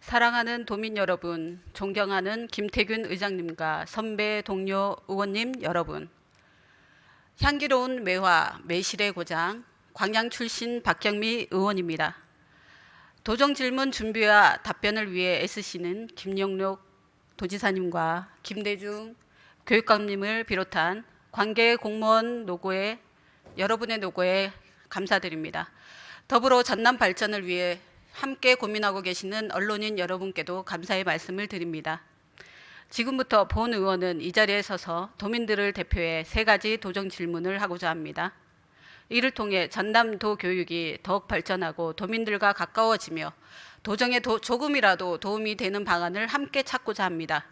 사랑하는 도민 여러분, 존경하는 김태균 의장님과 선배 동료 의원님 여러분, 향기로운 매화, 매실의 고장, 광양 출신 박경미 의원입니다. 도정 질문 준비와 답변을 위해 애쓰시는 김영록 도지사님과 김대중 교육감님을 비롯한 관계 공무원 노고에 여러분의 노고에 감사드립니다. 더불어 전남 발전을 위해 함께 고민하고 계시는 언론인 여러분께도 감사의 말씀을 드립니다. 지금부터 본 의원은 이 자리에 서서 도민들을 대표해 3가지 도정 질문을 하고자 합니다. 이를 통해 전남도 교육이 더욱 발전하고 도민들과 가까워지며 도정에 조금이라도 도움이 되는 방안을 함께 찾고자 합니다.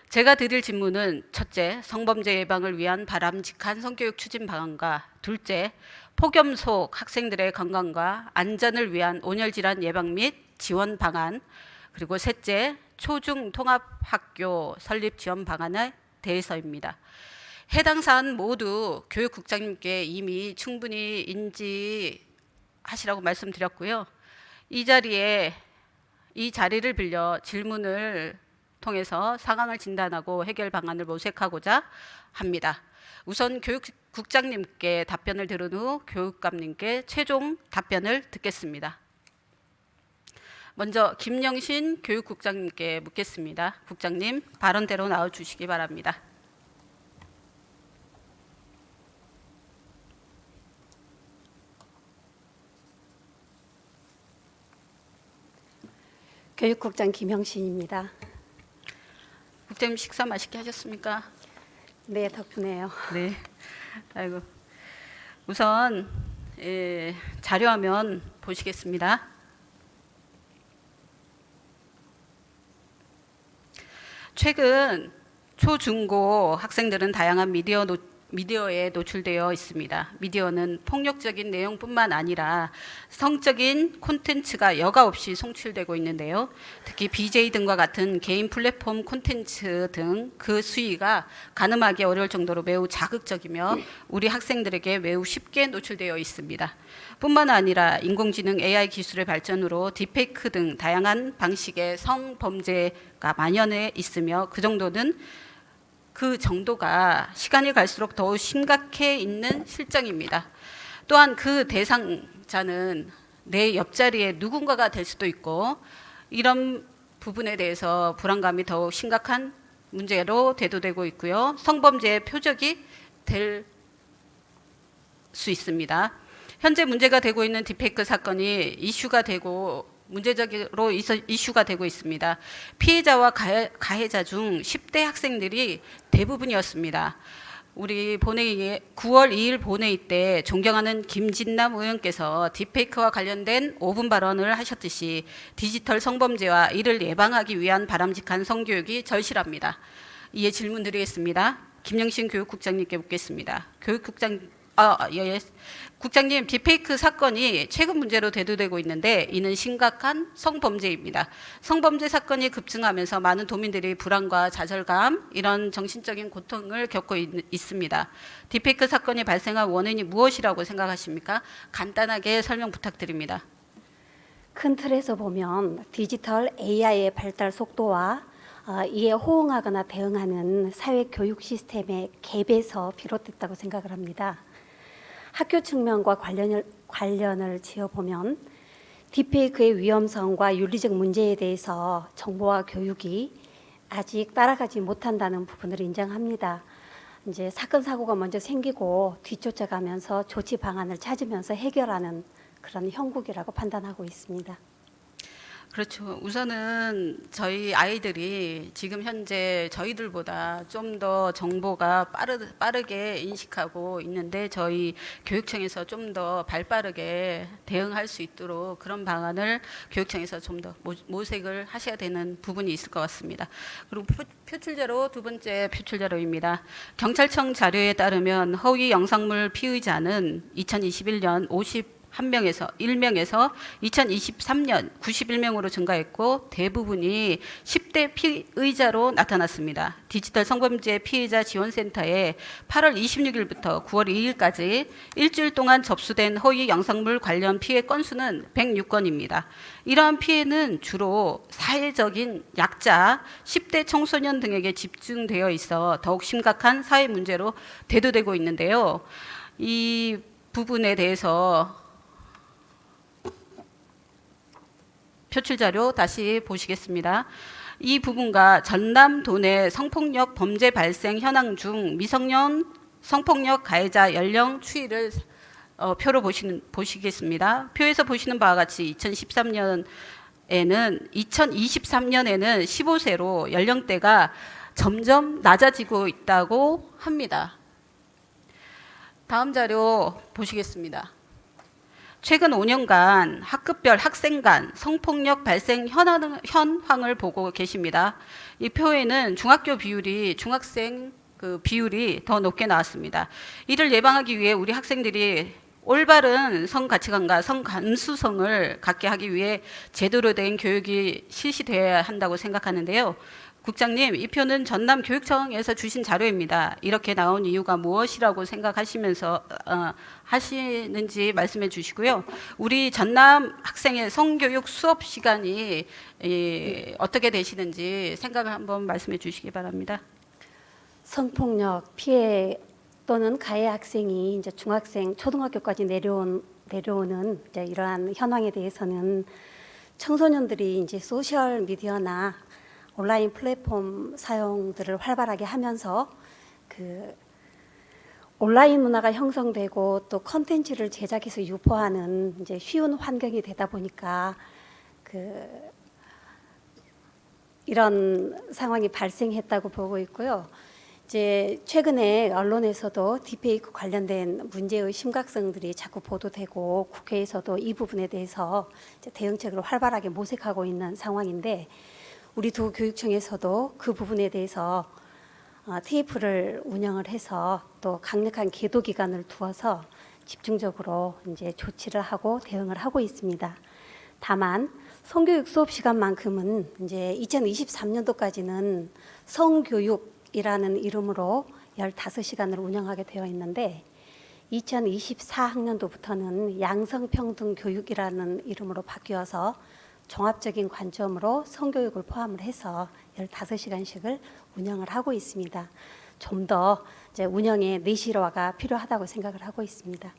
제가 드릴 질문은 첫째, 성범죄 예방을 위한 바람직한 성교육 추진 방안과 둘째, 폭염 속 학생들의 건강과 안전을 위한 온열질환 예방 및 지원 방안, 그리고 셋째, 초중 통합학교 설립 지원 방안에 대해서입니다. 해당 사안 모두 교육국장님께 이미 충분히 인지하시라고 말씀드렸고요. 이 자리를 빌려 질문을 통해서 상황을 진단하고 해결 방안을 모색하고자 합니다. 우선 교육국장님께 답변을 들은 후 교육감님께 최종 답변을 듣겠습니다. 먼저 김영신 교육국장님께 묻겠습니다. 국장님, 발언대로 나와주시기 바랍니다. 교육국장 김영신입니다. 국장님 식사 맛있게 하셨습니까? 네, 덕분에요. 네. 아이고. 우선 자료화면 보시겠습니다. 최근 초중고 학생들은 다양한 미디어에 노출되어 있습니다. 미디어는 폭력적인 내용뿐만 아니라 성적인 콘텐츠가 여과 없이 송출되고 있는데요. 특히 BJ 등과 같은 개인 플랫폼 콘텐츠 등 그 수위가 가늠하기 어려울 정도로 매우 자극적이며 우리 학생들에게 매우 쉽게 노출되어 있습니다. 뿐만 아니라 인공지능 AI 기술의 발전으로 딥페이크 등 다양한 방식의 성범죄가 만연해 있으며 그 정도가 시간이 갈수록 더욱 심각해 있는 실정입니다. 또한 그 대상자는 내 옆자리에 누군가가 될 수도 있고 이런 부분에 대해서 불안감이 더욱 심각한 문제로 대두되고 있고요. 성범죄의 표적이 될 수 있습니다. 현재 문제가 되고 있는 딥페이크 사건이 문제적으로 이슈가 되고 있습니다. 피해자와 가해자 중 10대 학생들이 대부분이었습니다. 우리 본회의에 9월 2일 본회의 때 존경하는 김진남 의원께서 딥페이크와 관련된 5분 발언을 하셨듯이 디지털 성범죄와 이를 예방하기 위한 바람직한 성교육이 절실합니다. 이에 질문 드리겠습니다. 김영신 교육국장님께 묻겠습니다. 국장님, 딥페이크 사건이 최근 문제로 대두되고 있는데 이는 심각한 성범죄입니다. 성범죄 사건이 급증하면서 많은 도민들이 불안과 좌절감, 이런 정신적인 고통을 겪고 있습니다. 딥페이크 사건이 발생한 원인이 무엇이라고 생각하십니까? 간단하게 설명 부탁드립니다. 큰 틀에서 보면 디지털 AI의 발달 속도와 이에 호응하거나 대응하는 사회 교육 시스템의 갭에서 비롯됐다고 생각을 합니다. 학교 측면과 관련을 지어보면 딥페이크의 위험성과 윤리적 문제에 대해서 정보와 교육이 아직 따라가지 못한다는 부분을 인정합니다. 이제 사건 사고가 먼저 생기고 뒤쫓아가면서 조치 방안을 찾으면서 해결하는 그런 형국이라고 판단하고 있습니다. 그렇죠. 우선은 저희 아이들이 지금 현재 저희들보다 좀 더 정보가 빠르게 인식하고 있는데 저희 교육청에서 좀 더 발빠르게 대응할 수 있도록 그런 방안을 교육청에서 좀 더 모색을 하셔야 되는 부분이 있을 것 같습니다. 그리고 표출제로 두 번째 표출제로입니다. 경찰청 자료에 따르면 허위 영상물 피의자는 2021년 1명에서 2023년 91명으로 증가했고 대부분이 10대 피의자로 나타났습니다. 디지털 성범죄 피해자 지원센터에 8월 26일부터 9월 2일까지 일주일 동안 접수된 허위 영상물 관련 피해 건수는 106건입니다. 이러한 피해는 주로 사회적인 약자, 10대 청소년 등에게 집중되어 있어 더욱 심각한 사회 문제로 대두되고 있는데요. 이 부분에 대해서 표출 자료 다시 보시겠습니다. 이 부분과 전남 도내 성폭력 범죄 발생 현황 중 미성년 성폭력 가해자 연령 추이를 표로 보시겠습니다. 표에서 보시는 바와 같이 2023년에는 15세로 연령대가 점점 낮아지고 있다고 합니다. 다음 자료 보시겠습니다. 최근 5년간 학급별 학생 간 성폭력 발생 현황을 보고 계십니다. 이 표에는 중학생 비율이 더 높게 나왔습니다. 이를 예방하기 위해 우리 학생들이 올바른 성 가치관과 성 감수성을 갖게 하기 위해 제대로 된 교육이 실시되어야 한다고 생각하는데요. 국장님, 이 표는 전남 교육청에서 주신 자료입니다. 이렇게 나온 이유가 무엇이라고 생각하시면서 하시는지 말씀해 주시고요. 우리 전남 학생의 성교육 수업 시간이 어떻게 되시는지 생각을 한번 말씀해 주시기 바랍니다. 성폭력 피해 또는 가해 학생이 이제 중학생, 초등학교까지 내려오는 이제 이러한 현황에 대해서는 청소년들이 이제 소셜 미디어나 온라인 플랫폼 사용들을 활발하게 하면서 그 온라인 문화가 형성되고 또 컨텐츠를 제작해서 유포하는 이제 쉬운 환경이 되다 보니까 이런 상황이 발생했다고 보고 있고요. 이제 최근에 언론에서도 딥페이크 관련된 문제의 심각성들이 자꾸 보도되고 국회에서도 이 부분에 대해서 이제 대응책을 활발하게 모색하고 있는 상황인데 우리 두 교육청에서도 그 부분에 대해서 TF를 운영을 해서 또 강력한 계도 기관을 두어서 집중적으로 이제 조치를 하고 대응을 하고 있습니다. 다만 성교육 수업 시간만큼은 이제 2023년도까지는 성교육이라는 이름으로 15시간을 운영하게 되어 있는데 2024학년도부터는 양성평등 교육이라는 이름으로 바뀌어서 종합적인 관점으로 성교육을 포함을 해서 15시간씩을 운영을 하고 있습니다. 좀 더 이제 운영의 내실화가 필요하다고 생각을 하고 있습니다.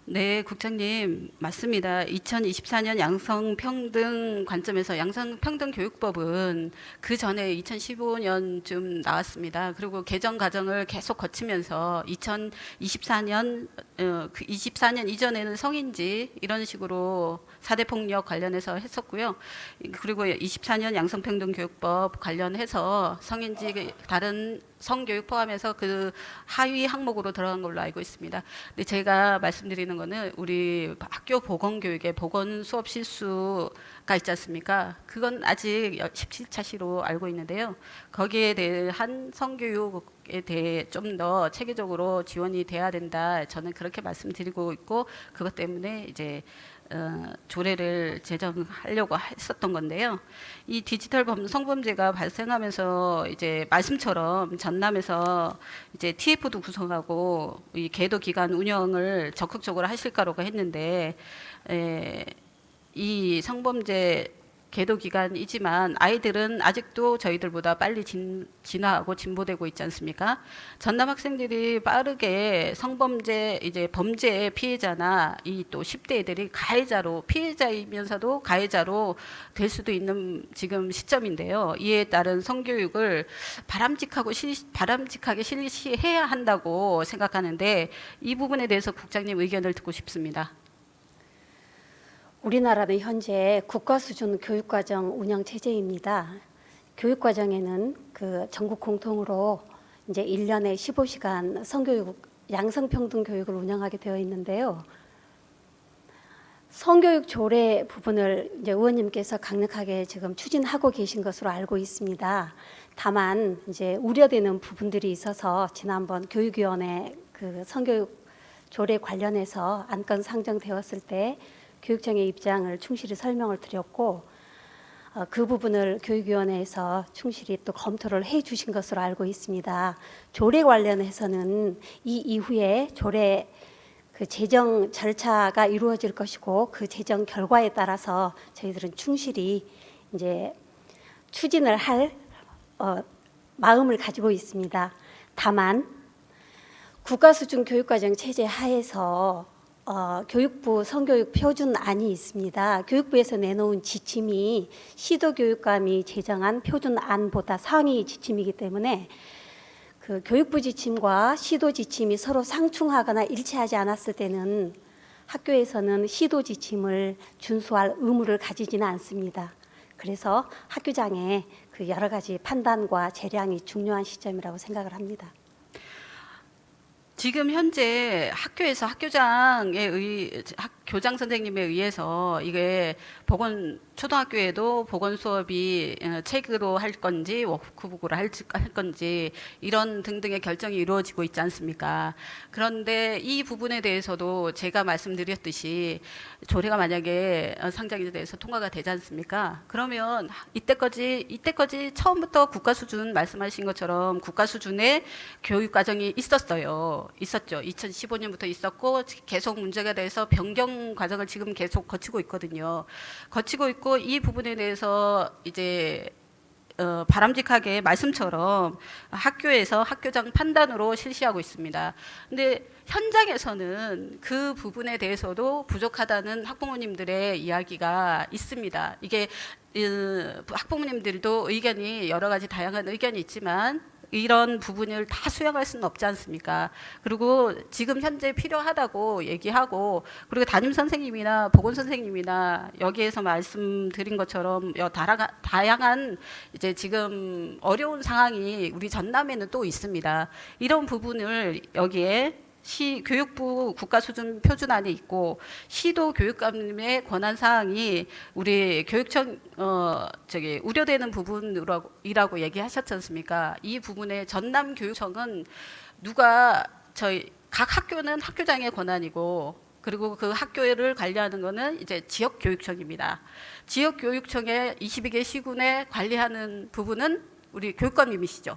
네, 국장님 맞습니다. 2024년 양성평등 관점에서 양성평등교육법은 그 전에 2015년쯤 나왔습니다. 그리고 개정 과정을 계속 거치면서 2024년 24년 이전에는 성인지 이런 식으로 4대 폭력 관련해서 했었고요. 그리고 24년 양성평등교육법 관련해서 성인지 다른 성교육 포함해서 그 하위 항목으로 들어간 걸로 알고 있습니다. 근데 제가 말씀드리는 거는 우리 학교 보건교육의 보건 수업 실수가 있지 않습니까? 그건 아직 17차시로 알고 있는데요. 거기에 대한 성교육에 대해 좀 더 체계적으로 지원이 돼야 된다. 저는 그렇게 말씀드리고 있고 그것 때문에 이제 조례를 제정하려고 했었던 건데요. 이 디지털 성범죄가 발생하면서 이제 말씀처럼 전남에서 이제 TF도 구성하고 이 계도 기관 운영을 적극적으로 하실 거라고 했는데 이 성범죄 계도 기간이지만 아이들은 아직도 저희들보다 빨리 진화하고 진보되고 있지 않습니까? 전남 학생들이 빠르게 성범죄 이제 범죄의 피해자나 이 또 10대 애들이 가해자로 피해자이면서도 가해자로 될 수도 있는 지금 시점인데요. 이에 따른 성교육을 바람직하게 실시해야 한다고 생각하는데 이 부분에 대해서 국장님 의견을 듣고 싶습니다. 우리나라는 현재 국가 수준 교육과정 운영 체제입니다. 교육과정에는 그 전국 공통으로 이제 1년에 15시간 성교육, 양성평등 교육을 운영하게 되어 있는데요. 성교육 조례 부분을 이제 의원님께서 강력하게 지금 추진하고 계신 것으로 알고 있습니다. 다만 이제 우려되는 부분들이 있어서 지난번 교육위원회 그 성교육 조례 관련해서 안건 상정되었을 때 교육청의 입장을 충실히 설명을 드렸고 그 부분을 교육위원회에서 충실히 또 검토를 해주신 것으로 알고 있습니다. 조례 관련해서는 이 이후에 조례 그 제정 절차가 이루어질 것이고 그 제정 결과에 따라서 저희들은 충실히 이제 추진을 할 마음을 가지고 있습니다. 다만 국가수준 교육과정 체제 하에서 교육부 성교육 표준안이 있습니다. 교육부에서 내놓은 지침이 시도교육감이 제정한 표준안보다 상위 지침이기 때문에 그 교육부 지침과 시도 지침이 서로 상충하거나 일치하지 않았을 때는 학교에서는 시도 지침을 준수할 의무를 가지지는 않습니다. 그래서 학교장의 그 여러 가지 판단과 재량이 중요한 시점이라고 생각을 합니다. 지금 현재 학교에서 교장 선생님에 의해서 이게 초등학교에도 보건 수업이 책으로 할 건지 워크북으로 할 건지 이런 등등의 결정이 이루어지고 있지 않습니까? 그런데 이 부분에 대해서도 제가 말씀드렸듯이 조례가 만약에 상정이 돼서 통과가 되지 않습니까? 그러면 이때까지 처음부터 국가 수준 말씀하신 것처럼 국가 수준의 교육 과정이 있었죠. 2015년부터 있었고 계속 문제가 돼서 변경 과정을 지금 계속 거치고 있거든요. 거치고 있고 이 부분에 대해서 이제 바람직하게 말씀처럼 학교에서 학교장 판단으로 실시하고 있습니다. 근데 현장에서는 그 부분에 대해서도 부족하다는 학부모님들의 이야기가 있습니다. 이게 학부모님들도 의견이 여러 가지 다양한 의견이 있지만 이런 부분을 다 수용할 수는 없지 않습니까? 그리고 지금 현재 필요하다고 얘기하고 그리고 담임 선생님이나 보건 선생님이나 여기에서 말씀드린 것처럼 다양한 이제 지금 어려운 상황이 우리 전남에는 또 있습니다. 이런 부분을 여기에 교육부 국가수준 표준안에 있고 시도 교육감의 권한 사항이 우리 교육청 우려되는 부분이라고 얘기하셨지 않습니까? 이 부분에 전남 교육청은 각 학교는 학교장의 권한이고 그리고 그 학교를 관리하는 거는 이제 지역교육청입니다. 지역교육청의 22개 시군에 관리하는 부분은 우리 교육감님이시죠.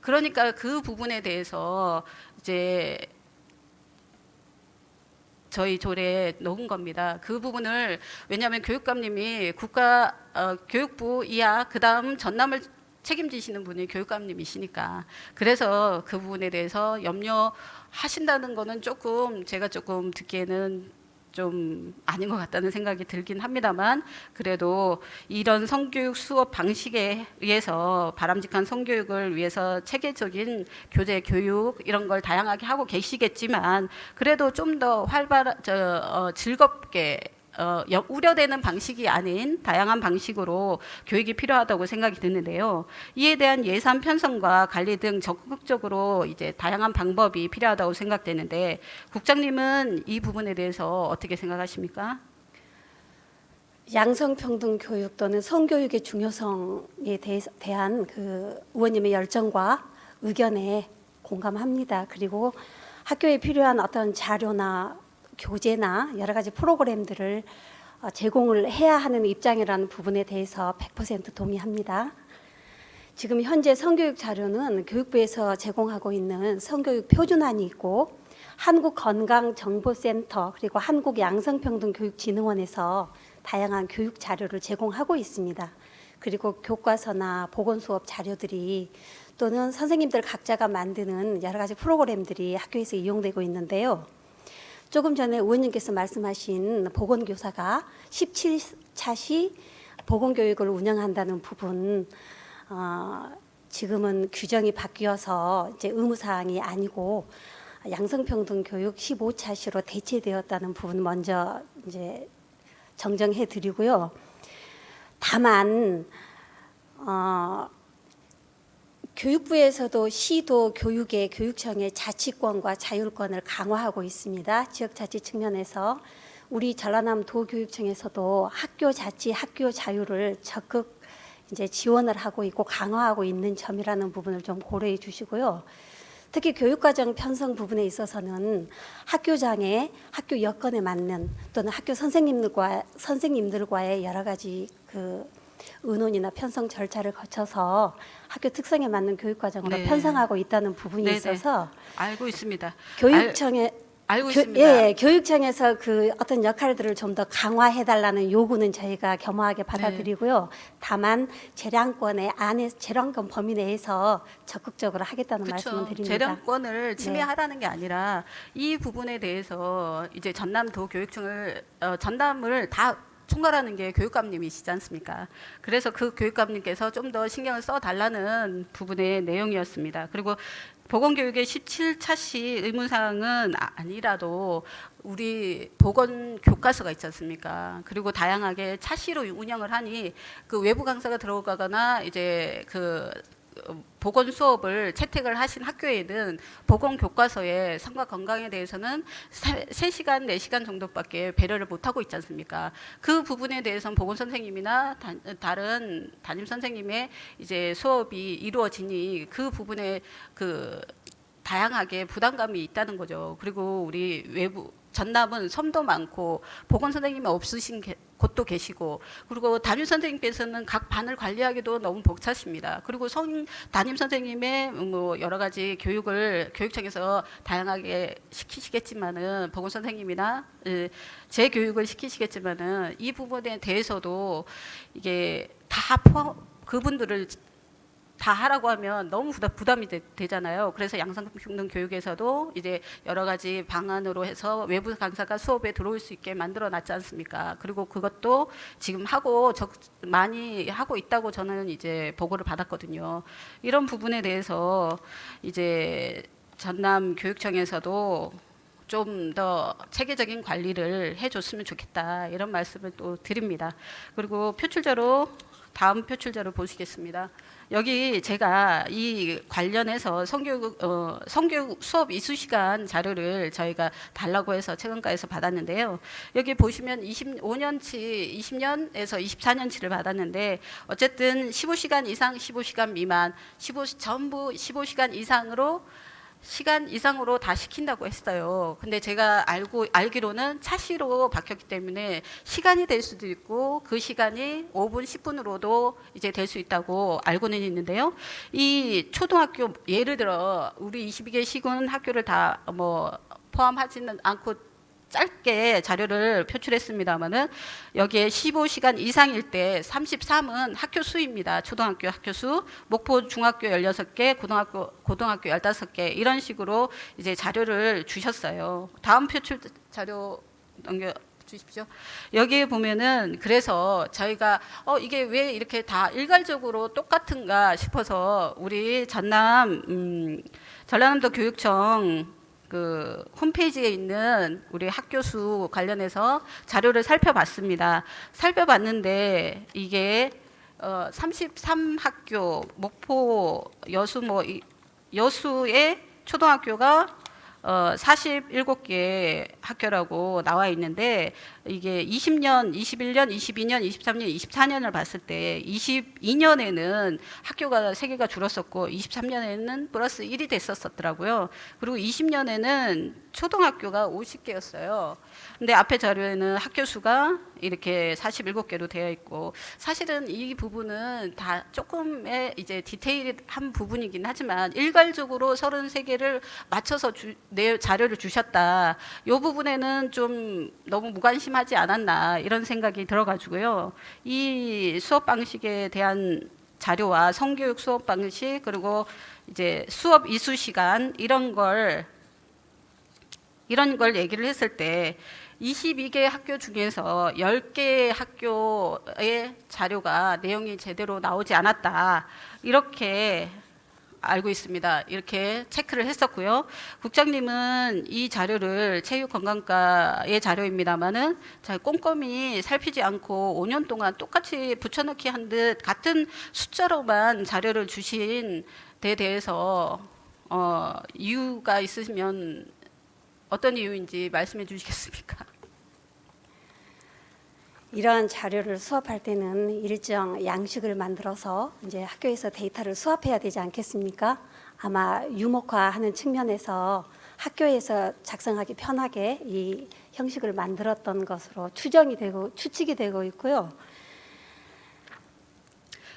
그러니까 그 부분에 대해서 이제 저희 조례에 넣은 겁니다. 그 부분을 왜냐하면 교육감님이 교육부 이하 그다음 전남을 책임지시는 분이 교육감님이시니까 그래서 그 부분에 대해서 염려하신다는 거는 제가 조금 듣기에는 좀 아닌 것 같다는 생각이 들긴 합니다만 그래도 이런 성교육 수업 방식에 의해서 바람직한 성교육을 위해서 체계적인 교재 교육 이런 걸 다양하게 하고 계시겠지만 그래도 좀 더 즐겁게 우려되는 방식이 아닌 다양한 방식으로 교육이 필요하다고 생각이 드는데요. 이에 대한 예산 편성과 관리 등 적극적으로 이제 다양한 방법이 필요하다고 생각되는데 국장님은 이 부분에 대해서 어떻게 생각하십니까? 양성평등 교육 또는 성교육의 중요성에 대한 그 의원님의 열정과 의견에 공감합니다. 그리고 학교에 필요한 어떤 자료나 교재나 여러 가지 프로그램들을 제공을 해야 하는 입장이라는 부분에 대해서 100% 동의합니다. 지금 현재 성교육 자료는 교육부에서 제공하고 있는 성교육 표준안이 있고 한국건강정보센터 그리고 한국양성평등교육진흥원에서 다양한 교육 자료를 제공하고 있습니다. 그리고 교과서나 보건수업 자료들이 또는 선생님들 각자가 만드는 여러 가지 프로그램들이 학교에서 이용되고 있는데요. 조금 전에 의원님께서 말씀하신 보건교사가 17차 시 보건교육을 운영한다는 부분, 지금은 규정이 바뀌어서 이제 의무사항이 아니고 양성평등 교육 15차 시로 대체되었다는 부분 먼저 이제 정정해 드리고요. 다만 교육부에서도 시도 교육의 교육청의 자치권과 자율권을 강화하고 있습니다. 지역자치 측면에서 우리 전라남 도교육청에서도 학교 자치, 학교 자율을 적극 이제 지원을 하고 있고 강화하고 있는 점이라는 부분을 좀 고려해 주시고요. 특히 교육과정 편성 부분에 있어서는 학교장의 학교 여건에 맞는 또는 학교 선생님들과의 여러 가지 그 의논이나 편성 절차를 거쳐서 학교 특성에 맞는 교육과정으로 네. 편성하고 있다는 부분이 네네. 있어서 알고 있습니다. 교육청에 알고 있습니다. 예, 교육청에서 그 어떤 역할들을 좀 더 강화해달라는 요구는 저희가 겸허하게 받아들이고요. 다만 재량권의 안에 재량권 범위 내에서 적극적으로 하겠다는 말씀을 그렇죠. 드립니다. 재량권을 침해하라는 게 아니라 이 부분에 대해서 이제 전남도 교육청을 전남을 다 총괄하는 게 교육감님이시지 않습니까? 그래서 그 교육감님께서 좀 더 신경을 써달라는 부분의 내용이었습니다. 그리고 보건교육의 17차 시 의무사항은 아니라도 우리 보건 교과서가 있지 않습니까? 그리고 다양하게 차시로 운영을 하니 그 외부 강사가 들어가거나 이제 그 보건 수업을 채택을 하신 학교에는 보건 교과서에 성과 건강에 대해서는 3시간, 4시간 정도밖에 배려를 못 하고 있지 않습니까? 그 부분에 대해서는 보건 선생님이나 다른 담임 선생님의 이제 수업이 이루어지니 그 부분에 그 다양하게 부담감이 있다는 거죠. 그리고 우리 외부 전남은 섬도 많고 보건 선생님이 없으신 곳도 계시고, 그리고 담임 선생님께서는 각 반을 관리하기도 너무 벅차십니다. 그리고 담임 선생님의 뭐 여러 가지 교육을 교육청에서 다양하게 시키시겠지만은 보건 선생님이나 제 교육을 시키시겠지만은 이 부분에 대해서도 이게 다 그분들을 다 하라고 하면 너무 부담이 되잖아요. 그래서 양성평등 교육에서도 이제 여러 가지 방안으로 해서 외부 강사가 수업에 들어올 수 있게 만들어 놨지 않습니까? 그리고 그것도 지금 많이 하고 있다고 저는 이제 보고를 받았거든요. 이런 부분에 대해서 이제 전남 교육청에서도 좀 더 체계적인 관리를 해줬으면 좋겠다, 이런 말씀을 또 드립니다. 그리고 다음 표출자로 보시겠습니다. 여기 제가 이 관련해서 성교육 수업 이수 시간 자료를 저희가 달라고 해서 최근가에서 받았는데요. 여기 보시면 25년치, 20년에서 24년치를 받았는데 어쨌든 15시간 이상, 15시간 미만, 전부 15시간 이상으로 다 시킨다고 했어요. 근데 제가 알기로는 차시로 바뀌었기 때문에 시간이 될 수도 있고 그 시간이 5분, 10분으로도 이제 될 수 있다고 알고는 있는데요. 이 초등학교, 예를 들어 우리 22개 시군 학교를 다 뭐 포함하지는 않고 짧게 자료를 표출했습니다만은 여기에 15시간 이상일 때 33은 학교 수입니다. 초등학교 학교 수, 목포 중학교 16개, 고등학교 15개, 이런 식으로 이제 자료를 주셨어요. 다음 표출 자료 넘겨 주십시오. 여기에 보면은 그래서 저희가 이게 왜 이렇게 다 일괄적으로 똑같은가 싶어서 우리 전라남도 교육청 그 홈페이지에 있는 우리 학교 수 관련해서 자료를 살펴봤습니다. 살펴봤는데 이게 33학교 목포 여수의 초등학교가 47개 학교라고 나와 있는데 이게 20년, 21년, 22년, 23년, 24년을 봤을 때 22년에는 학교가 3개가 줄었었고 23년에는 플러스 1이 됐었더라고요. 그리고 20년에는 초등학교가 50개였어요. 근데 앞에 자료에는 학교 수가 이렇게 47개로 되어 있고, 사실은 이 부분은 다 조금의 이제 디테일한 부분이긴 하지만 일괄적으로 33개를 맞춰서 자료를 주셨다. 이 부분에는 좀 너무 무관심하지 않았나, 이런 생각이 들어가지고요. 이 수업 방식에 대한 자료와 성교육 수업 방식, 그리고 이제 수업 이수 시간, 이런 걸 얘기를 했을 때 22개 학교 중에서 10개 학교의 자료가 내용이 제대로 나오지 않았다, 이렇게 알고 있습니다. 이렇게 체크를 했었고요. 국장님은 이 자료를 체육건강과의 자료입니다만은 잘 꼼꼼히 살피지 않고 5년 동안 똑같이 붙여넣기 한 듯 같은 숫자로만 자료를 주신 데 대해서 이유가 있으시면 어떤 이유인지 말씀해 주시겠습니까? 이러한 자료를 수합할 때는 일정 양식을 만들어서 이제 학교에서 데이터를 수합해야 되지 않겠습니까? 아마 유목화하는 측면에서 학교에서 작성하기 편하게 이 형식을 만들었던 것으로 추측이 되고 있고요.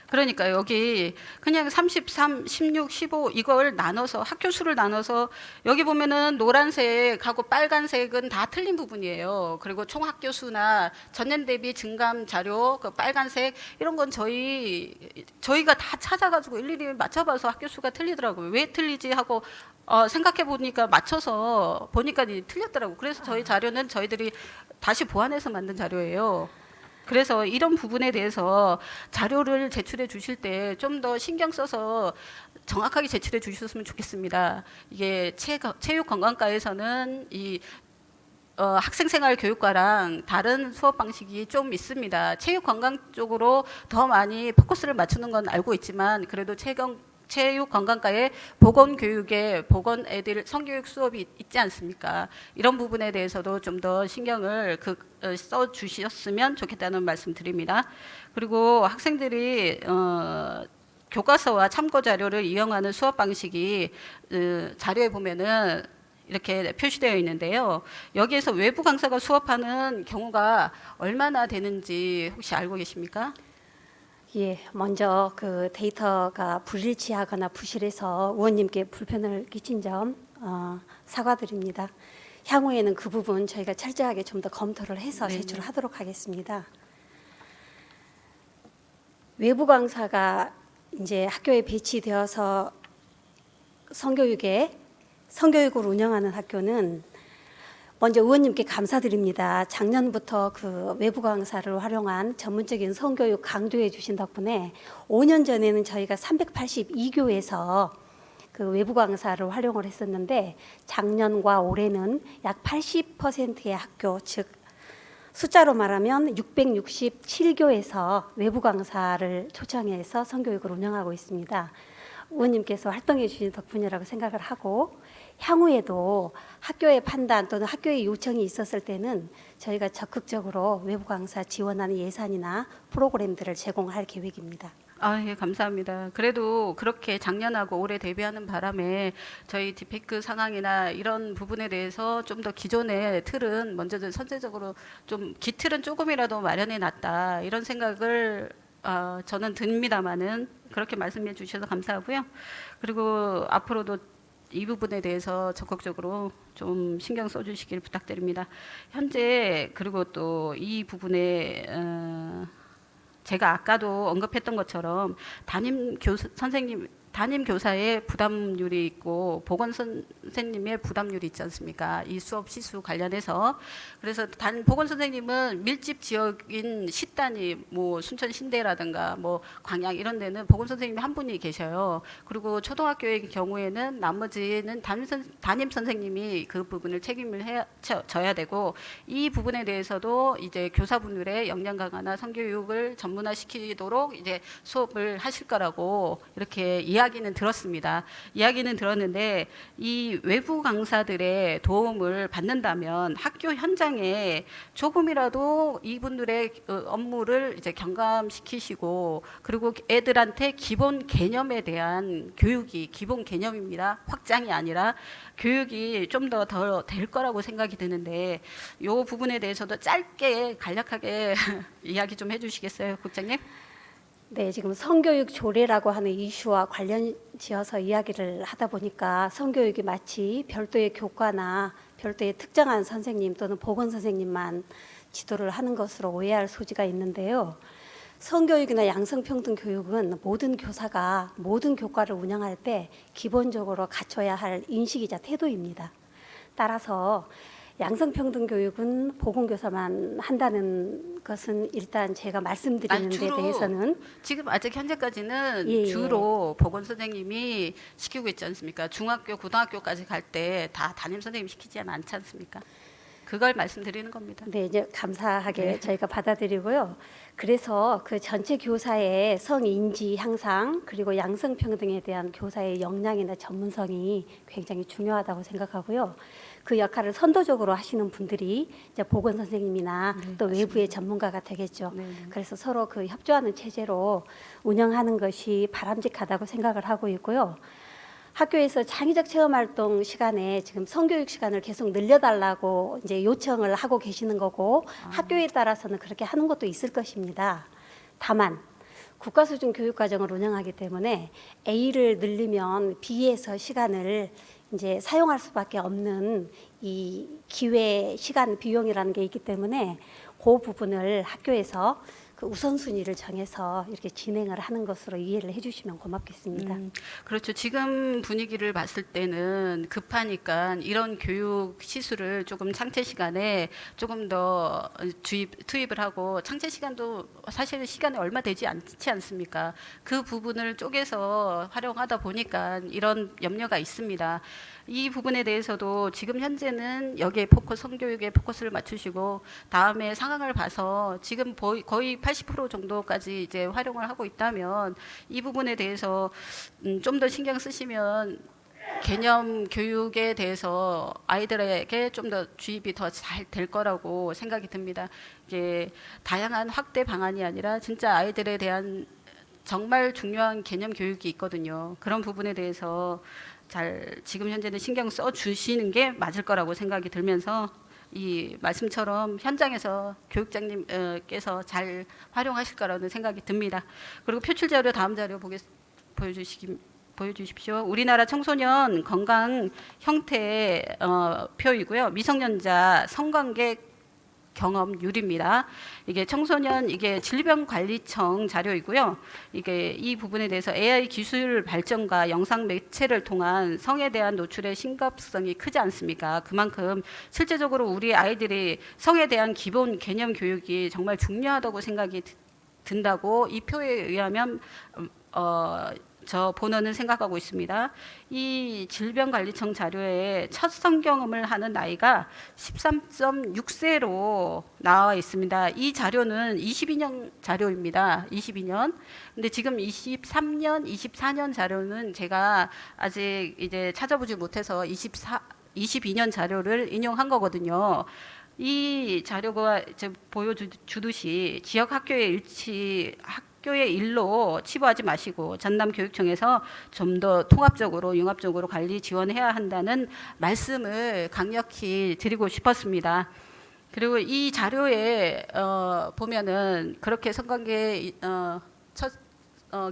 그러니까 여기 그냥 33, 16, 15 이걸 나눠서 학교 수를 나눠서 여기 보면은 노란색하고 빨간색은 다 틀린 부분이에요. 그리고 총 학교 수나 전년 대비 증감 자료 그 빨간색 이런 건 저희가 다 찾아가지고 일일이 맞춰봐서 학교 수가 틀리더라고요. 왜 틀리지 하고 생각해 보니까 맞춰서 보니까 틀렸더라고요. 그래서 저희 자료는 저희들이 다시 보완해서 만든 자료예요. 그래서 이런 부분에 대해서 자료를 제출해 주실 때 좀 더 신경 써서 정확하게 제출해 주셨으면 좋겠습니다. 이게 체육관광과에서는 이 학생생활교육과랑 다른 수업 방식이 좀 있습니다. 체육관광 쪽으로 더 많이 포커스를 맞추는 건 알고 있지만 그래도 체육관광과의 보건교육에 보건 애들 성교육 수업이 있지 않습니까? 이런 부분에 대해서도 좀 더 신경을 써 주셨으면 좋겠다는 말씀 드립니다. 그리고 학생들이 교과서와 참고 자료를 이용하는 수업 방식이 자료에 보면은 이렇게 표시되어 있는데요. 여기에서 외부 강사가 수업하는 경우가 얼마나 되는지 혹시 알고 계십니까? 예, 먼저 그 데이터가 불일치하거나 부실해서 의원님께 불편을 끼친 점 사과드립니다. 향후에는 그 부분 저희가 철저하게 좀 더 검토를 해서 네네. 제출하도록 하겠습니다. 외부 강사가 이제 학교에 배치되어서 성교육을 운영하는 학교는 먼저 의원님께 감사드립니다. 작년부터 그 외부 강사를 활용한 전문적인 성교육 강조해 주신 덕분에 5년 전에는 저희가 382교에서 그 외부 강사를 활용을 했었는데 작년과 올해는 약 80%의 학교, 즉 숫자로 말하면 667교에서 외부 강사를 초청해서 성교육을 운영하고 있습니다. 의원님께서 활동해 주신 덕분이라고 생각을 하고 향후에도 학교의 판단 또는 학교의 요청이 있었을 때는 저희가 적극적으로 외부 강사 지원하는 예산이나 프로그램들을 제공할 계획입니다. 예, 감사합니다. 그래도 그렇게 작년하고 올해 대비하는 바람에 저희 디페크 상황이나 이런 부분에 대해서 좀 더 기존의 틀은 먼저 선제적으로 좀 기틀은 조금이라도 마련해 놨다 이런 생각을 저는 듭니다만은 그렇게 말씀해 주셔서 감사하고요. 그리고 앞으로도 이 부분에 대해서 적극적으로 좀 신경 써주시길 부탁드립니다. 현재 그리고 또 이 부분에 제가 아까도 언급했던 것처럼 담임 교사의 부담률이 있고 보건 선생님의 부담률이 있지 않습니까? 이 수업 시수 관련해서 그래서 보건 선생님은 밀집 지역인 시단위 뭐 순천 신대라든가 뭐 광양 이런 데는 보건 선생님이 한 분이 계셔요. 그리고 초등학교의 경우에는 나머지는 담임 선생님이 그 부분을 책임을 져야 되고 이 부분에 대해서도 이제 교사분들의 역량 강화나 성교육을 전문화시키도록 이제 수업을 하실 거라고 이렇게 이야기는 들었습니다. 이야기는 들었는데 이 외부 강사들의 도움을 받는다면 학교 현장에 조금이라도 이분들의 업무를 이제 경감시키시고 그리고 애들한테 기본 개념에 대한 교육이 기본 개념입니다. 확장이 아니라 교육이 좀 더 될 거라고 생각이 드는데 이 부분에 대해서도 짧게 간략하게 이야기 좀 해주시겠어요, 국장님? 네, 지금 성교육 조례라고 하는 이슈와 관련 지어서 이야기를 하다 보니까 성교육이 마치 별도의 교과나 별도의 특정한 선생님 또는 보건 선생님만 지도를 하는 것으로 오해할 소지가 있는데요. 성교육이나 양성평등 교육은 모든 교사가 모든 교과를 운영할 때 기본적으로 갖춰야 할 인식이자 태도입니다. 따라서 양성평등 교육은 보건교사만 한다는 것은 일단 제가 말씀드리는 데 대해서는 지금 아직 현재까지는 예, 주로 보건 선생님이 시키고 있지 않습니까? 중학교, 고등학교까지 갈 때 다 담임 선생님 시키지 않지 않습니까? 그걸 말씀드리는 겁니다. 네, 이제 감사하게 네. 저희가 받아들이고요. 그래서 그 전체 교사의 성인지 향상 그리고 양성평등에 대한 교사의 역량이나 전문성이 굉장히 중요하다고 생각하고요. 그 역할을 선도적으로 하시는 분들이 이제 보건 선생님이나 또 외부의 전문가가 되겠죠. 그래서 서로 그 협조하는 체제로 운영하는 것이 바람직하다고 생각을 하고 있고요. 학교에서 창의적 체험 활동 시간에 지금 성교육 시간을 계속 늘려달라고 이제 요청을 하고 계시는 거고 학교에 따라서는 그렇게 하는 것도 있을 것입니다. 다만 국가 수준 교육 과정을 운영하기 때문에 A를 늘리면 B에서 시간을 이제 사용할 수밖에 없는 이 기회 시간 비용이라는 게 있기 때문에 그 부분을 학교에서 그 우선순위를 정해서 이렇게 진행을 하는 것으로 이해를 해주시면 고맙겠습니다. 그렇죠. 지금 분위기를 봤을 때는 급하니까 이런 교육 시술을 조금 창체 시간에 조금 더 투입을 하고 창체 시간도 사실 시간이 얼마 되지 않지 않습니까? 그 부분을 쪼개서 활용하다 보니까 이런 염려가 있습니다. 이 부분에 대해서도 지금 현재는 여기에 성교육에 포커스를 맞추시고 다음에 상황을 봐서 지금 거의 80% 정도까지 이제 활용을 하고 있다면 이 부분에 대해서 좀 더 신경 쓰시면 개념 교육에 대해서 아이들에게 좀 더 주입이 더 잘 될 거라고 생각이 듭니다. 이게 다양한 확대 방안이 아니라 진짜 아이들에 대한 정말 중요한 개념 교육이 있거든요. 그런 부분에 대해서 잘 지금 현재는 신경 써 주시는 게 맞을 거라고 생각이 들면서 이 말씀처럼 현장에서 교육장님께서 잘 활용하실 거라는 생각이 듭니다. 그리고 표출 자료 다음 자료 보여주십시오. 우리나라 청소년 건강 형태 표이고요. 미성년자 성관계 경험률입니다. 이게 청소년 질병관리청 자료이고요. 이 부분에 대해서 AI 기술 발전과 영상 매체를 통한 성에 대한 노출의 심각성이 크지 않습니까? 그만큼 실제적으로 우리 아이들이 성에 대한 기본 개념 교육이 정말 중요하다고 생각이 든다고 이 표에 의하면 저 본원은 생각하고 있습니다. 이 질병관리청 자료에 첫 성경험을 하는 나이가 13.6세로 나와 있습니다. 이 자료는 22년 자료입니다. 22년. 근데 지금 23년, 24년 자료는 제가 아직 이제 찾아보지 못해서 22년 자료를 인용한 거거든요. 이 자료가 보여주듯이 지역 학교의 일로 치부하지 마시고 전남교육청에서 좀 더 통합적으로 융합적으로 관리 지원해야 한다는 말씀을 강력히 드리고 싶었습니다. 그리고 이 자료에 보면은 그렇게 성관계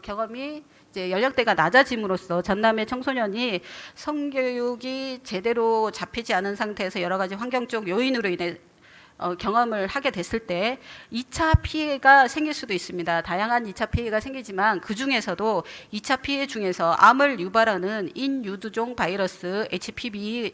경험이 이제 연령대가 낮아짐으로써 전남의 청소년이 성교육이 제대로 잡히지 않은 상태에서 여러 가지 환경적 요인으로 인해 경험을 하게 됐을 때 2차 피해가 생길 수도 있습니다. 다양한 2차 피해가 생기지만 그 중에서도 2차 피해 중에서 암을 유발하는 인유두종 바이러스 HPV의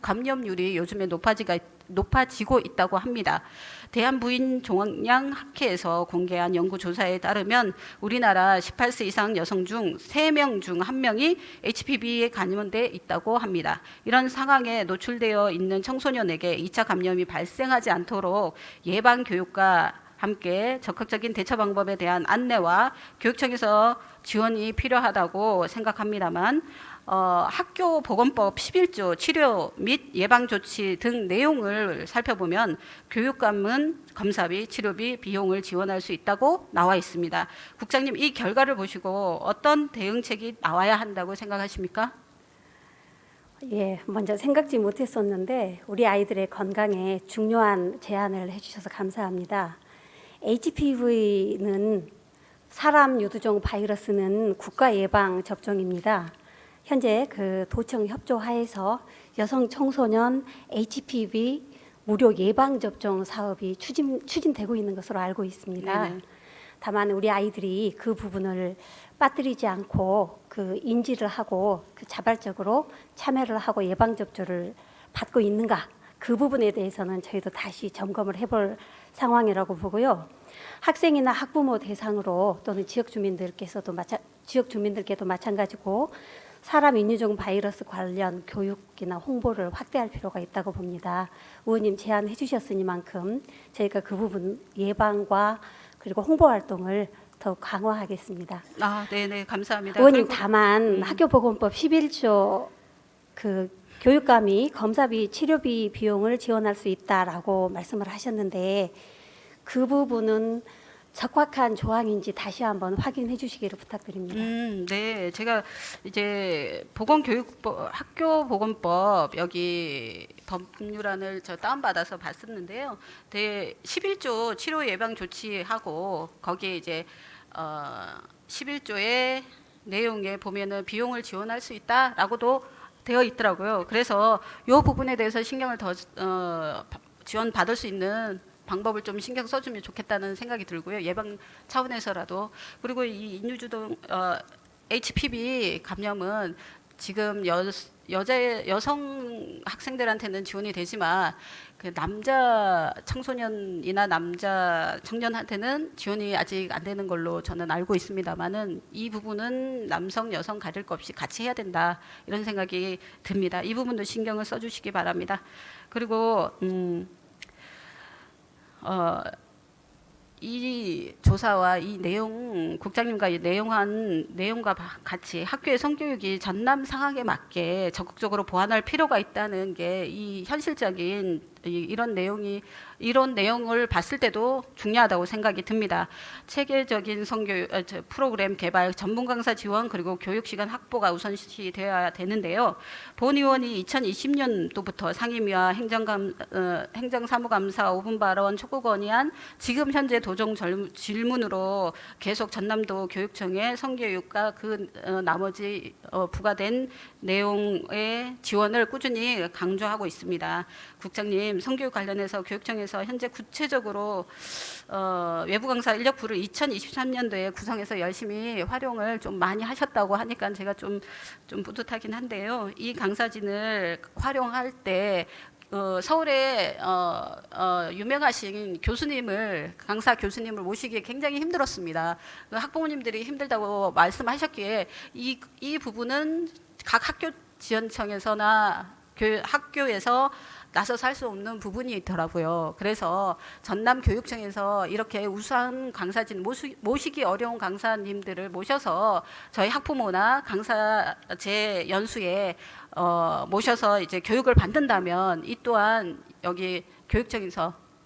감염률이 요즘에 높아지고 있다고 합니다. 대한부인종양학회에서 공개한 연구조사에 따르면 우리나라 18세 이상 여성 중 3명 중 1명이 HPV에 감염돼 있다고 합니다. 이런 상황에 노출되어 있는 청소년에게 2차 감염이 발생하지 않도록 예방교육과 함께 적극적인 대처 방법에 대한 안내와 교육청에서 지원이 필요하다고 생각합니다만 학교 보건법 11조 치료 및 예방 조치 등 내용을 살펴보면 교육감은 검사비, 치료비, 비용을 지원할 수 있다고 나와 있습니다. 국장님, 이 결과를 보시고 어떤 대응책이 나와야 한다고 생각하십니까? 예, 먼저 생각지 못했었는데 우리 아이들의 건강에 중요한 제안을 해주셔서 감사합니다. HPV는 사람 유두종 바이러스는 국가 예방 접종입니다. 현재 그 도청 협조하에서 여성 청소년 HPV 무료 예방 접종 사업이 추진되고 있는 것으로 알고 있습니다. 네네. 다만 우리 아이들이 그 부분을 빠뜨리지 않고 그 인지를 하고 그 자발적으로 참여를 하고 예방 접종을 받고 있는가, 그 부분에 대해서는 저희도 다시 점검을 해볼 상황이라고 보고요. 학생이나 학부모 대상으로 또는 지역 주민들께도 마찬가지고 사람 인유종 바이러스 관련 교육이나 홍보를 확대할 필요가 있다고 봅니다. 의원님 제안해 주셨으니만큼 저희가 그 부분 예방과 그리고 홍보 활동을 더욱 강화하겠습니다. 네네, 감사합니다. 의원님, 다만 학교보건법 11조 그 교육감이 검사비, 치료비 비용을 지원할 수 있다라고 말씀을 하셨는데 그 부분은 적확한 조항인지 다시 한번 확인해 주시기를 부탁드립니다. 네, 제가 이제 보건교육법, 학교보건법 여기 법률안을 저 다운받아서 봤었는데요. 11조 치료 예방 조치하고 거기에 이제 11조의 내용에 보면은 비용을 지원할 수 있다라고도 되어 있더라고요. 그래서 이 부분에 대해서 신경을 더 지원 받을 수 있는 방법을 좀 신경 써주면 좋겠다는 생각이 들고요. 예방 차원에서라도. 그리고 이 인유주동 HPV 감염은 지금 여성 학생들한테는 지원이 되지만 그 남자 청소년이나 남자 청년한테는 지원이 아직 안 되는 걸로 저는 알고 있습니다만은 이 부분은 남성 여성 가릴 것 없이 같이 해야 된다 이런 생각이 듭니다. 이 부분도 신경을 써주시기 바랍니다. 그리고 이 조사와 이 내용, 국장님과 이 내용과 같이 학교의 성교육이 전남 상황에 맞게 적극적으로 보완할 필요가 있다는 게 이 현실적인 이런 내용을 봤을 때도 중요하다고 생각이 듭니다. 체계적인 성교육 프로그램 개발, 전문 강사 지원 그리고 교육 시간 확보가 우선시 되어야 되는데요. 본 의원이 2020년도부터 상임위와 행정사무감사 5분 발언 촉구 건의안 지금 현재 도정 질문으로 계속 전남도 교육청에 성교육과 그 나머지 부과된 내용의 지원을 꾸준히 강조하고 있습니다. 국장님, 성교육 관련해서 교육청에서 현재 구체적으로 외부 강사 인력풀을 2023년도에 구성해서 열심히 활용을 좀 많이 하셨다고 하니까 제가 좀 뿌듯하긴 한데요. 이 강사진을 활용할 때 서울에 유명하신 강사 교수님을 모시기 굉장히 힘들었습니다. 학부모님들이 힘들다고 말씀하셨기에 이 부분은 각 학교 지원청에서나 학교에서 나서서 할 수 없는 부분이 있더라고요. 그래서 전남교육청에서 이렇게 우수한 강사진, 모시기 어려운 강사님들을 모셔서 저희 학부모나 강사 제 연수에 모셔서 이제 교육을 받는다면 이 또한 여기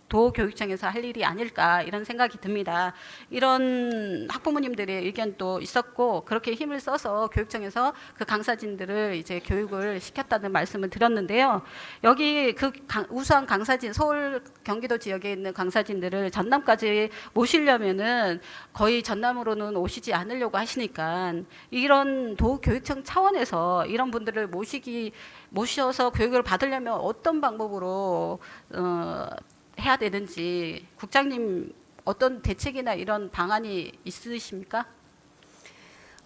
도교육청에서 할 일이 아닐까 이런 생각이 듭니다. 이런 학부모님들의 의견도 있었고 그렇게 힘을 써서 교육청에서 그 강사진들을 이제 교육을 시켰다는 말씀을 드렸는데요. 여기 그 우수한 강사진 서울 경기도 지역에 있는 강사진들을 전남까지 모시려면은 거의 전남으로는 오시지 않으려고 하시니까 이런 도교육청 차원에서 이런 분들을 모셔서 교육을 받으려면 어떤 방법으로 해야 되는지 국장님 어떤 대책이나 이런 방안이 있으십니까?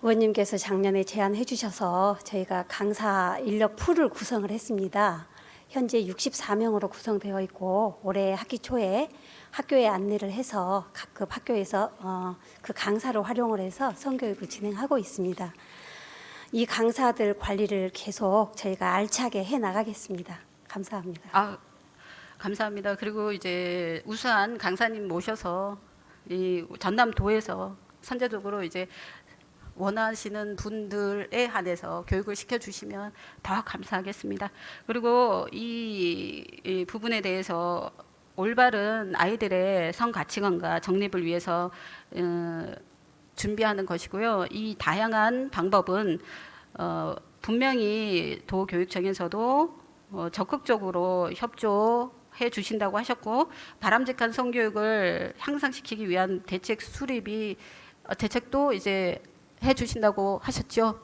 의원님께서 작년에 제안해 주셔서 저희가 강사 인력 풀을 구성을 했습니다. 현재 64명으로 구성되어 있고 올해 학기 초에 학교에 안내를 해서 각급 학교에서 그 강사를 활용을 해서 성교육을 진행하고 있습니다. 이 강사들 관리를 계속 저희가 알차게 해 나가겠습니다. 감사합니다. 감사합니다. 그리고 이제 우수한 강사님 모셔서 이 전남도에서 선제적으로 이제 원하시는 분들에 한해서 교육을 시켜주시면 더 감사하겠습니다. 그리고 이 부분에 대해서 올바른 아이들의 성 가치관과 정립을 위해서 준비하는 것이고요. 이 다양한 방법은 분명히 도교육청에서도 적극적으로 협조해 주신다고 하셨고 바람직한 성교육을 향상시키기 위한 대책도 이제 해 주신다고 하셨죠?